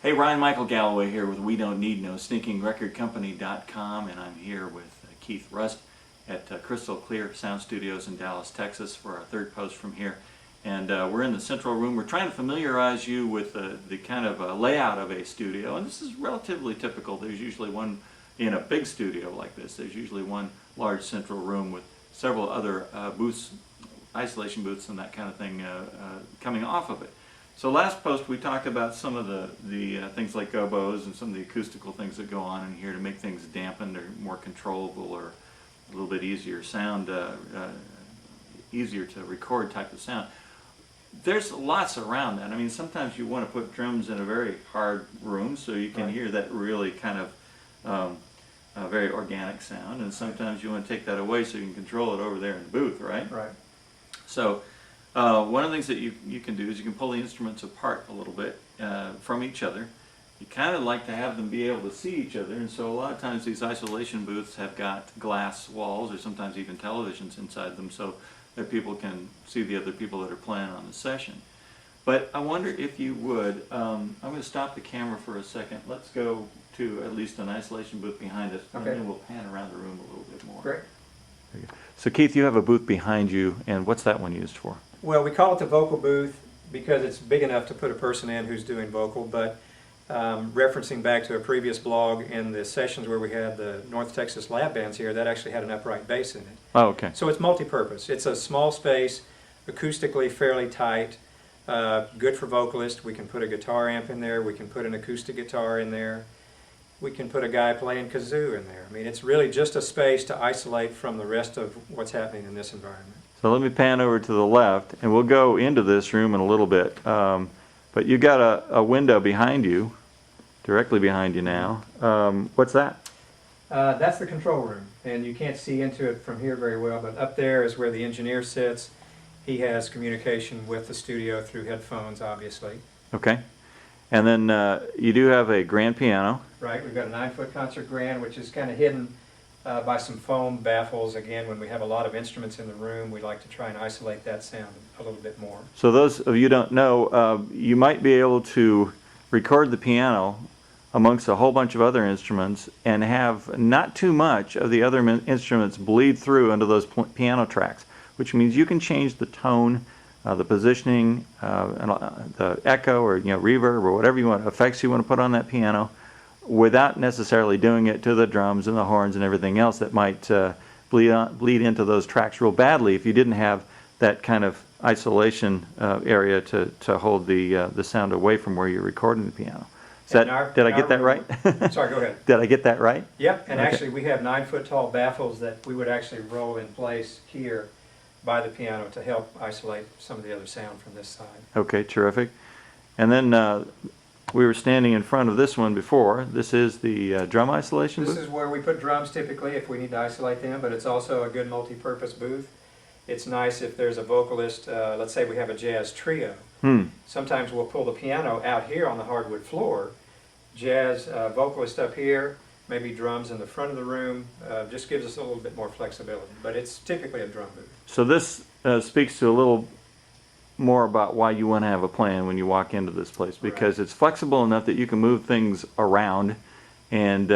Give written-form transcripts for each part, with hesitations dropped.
Hey, Ryan Michael Galloway here with We Don't Need No StinkingRecordCompany.com, and I'm here with Keith Rust at Crystal Clear Sound Studios in Dallas, Texas for our third post from here. And we're in the central room. We're trying to familiarize you with the kind of layout of a studio, and this is relatively typical. There's usually one, in a big studio like this, there's usually one large central room with several other booths, isolation booths and that kind of thing coming off of it. So last post we talked about some of the things like gobos and some of the acoustical things that go on in here to make things dampened or more controllable or a little bit easier sound, easier to record type of sound. There's lots around that. I mean, sometimes you want to put drums in a very hard room so you can hear that really kind of very organic sound, and sometimes you want to take that away so you can control it over there in the booth, right? Right. So one of the things that you can do is you can pull the instruments apart a little bit from each other. You kind of like to have them be able to see each other, and so a lot of times these isolation booths have got glass walls or sometimes even televisions inside them so that people can see the other people that are playing on the session. But I wonder if you would, I'm going to stop the camera for a second. Let's go to at least an isolation booth behind us, and then we'll pan around the room a little bit more. Great. So Keith, you have a booth behind you, and what's that one used for? Well, we call it the vocal booth because it's big enough to put a person in who's doing vocal, but referencing back to a previous blog in the sessions where we had the North Texas lab bands here, that actually had an upright bass in it. Oh, okay. So it's multi-purpose. It's a small space, acoustically fairly tight, good for vocalists. We can put a guitar amp in there, we can put an acoustic guitar in there, we can put a guy playing kazoo in there. I mean, it's really just a space to isolate from the rest of what's happening in this environment. So let me pan over to the left, and we'll go into this room in a little bit. But you've got a window behind you, directly behind you now. What's that? That's the control room, and you can't see into it from here very well, but up there is where the engineer sits. He has communication with the studio through headphones, obviously. Okay. And then you do have a grand piano. Right, we've got a 9-foot concert grand, which is kind of hidden by some foam baffles. Again, when we have a lot of instruments in the room, we like to try and isolate that sound a little bit more. So those of you who don't know, you might be able to record the piano amongst a whole bunch of other instruments and have not too much of the other instruments bleed through into those piano tracks, which means you can change the tone, the positioning, and the echo or reverb or whatever you want, effects you want to put on that piano, without necessarily doing it to the drums and the horns and everything else that might bleed into those tracks real badly if you didn't have that kind of isolation area to hold the sound away from where you're recording the piano. Did I get that right? Sorry, go ahead. Did I get that right? Yep, and Okay. actually we have 9-foot tall baffles that we would actually roll in place here by the piano to help isolate some of the other sound from this side. Okay, terrific. And then we were standing in front of this one before. This is the drum isolation This booth? is where we put drums typically if we need to isolate them, but it's also a good multi-purpose booth. It's nice if there's a vocalist, let's say we have a jazz trio. Sometimes we'll pull the piano out here on the hardwood floor, jazz vocalist up here, maybe drums in the front of the room, just gives us a little bit more flexibility, but it's typically a drum booth. So this speaks to a little more about why you want to have a plan when you walk into this place, because it's flexible enough that you can move things around and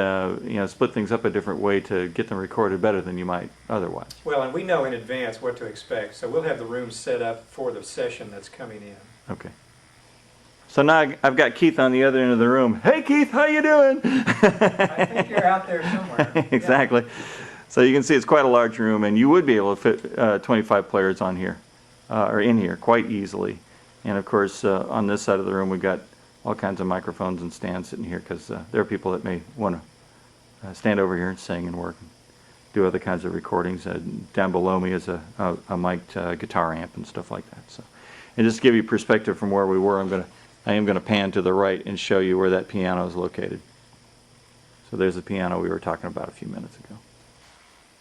split things up a different way to get them recorded better than you might otherwise. Well, and we know in advance what to expect, so we'll have the room set up for the session that's coming in. Okay. So now I've got Keith on the other end of the room. Hey Keith, how you doing? I think you're out there somewhere. Exactly. So you can see it's quite a large room, and you would be able to fit 25 players on here, or in here, quite easily. And of course, on this side of the room, we've got all kinds of microphones and stands sitting here because there are people that may want to stand over here and sing and work and do other kinds of recordings. Down below me is a mic'd guitar amp and stuff like that. So, and just to give you perspective from where we were, I am going to pan to the right and show you where that piano is located. So there's the piano we were talking about a few minutes ago.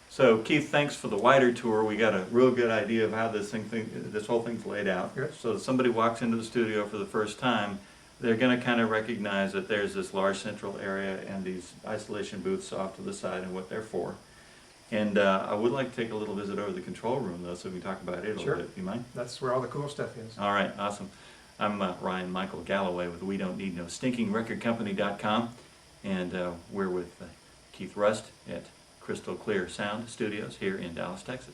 So Keith, thanks for the wider tour. We got a real good idea of how this whole thing's laid out. Good. So if somebody walks into the studio for the first time, they're going to kind of recognize that there's this large central area and these isolation booths off to the side and what they're for. And I would like to take a little visit over the control room, though, so we can talk about it a little bit. Do you mind? That's where all the cool stuff is. All right, awesome. I'm Ryan Michael Galloway with WeDon'tNeedNoStinkingRecordCompany.com, and we're with Keith Rust at Crystal Clear Sound Studios here in Dallas, Texas.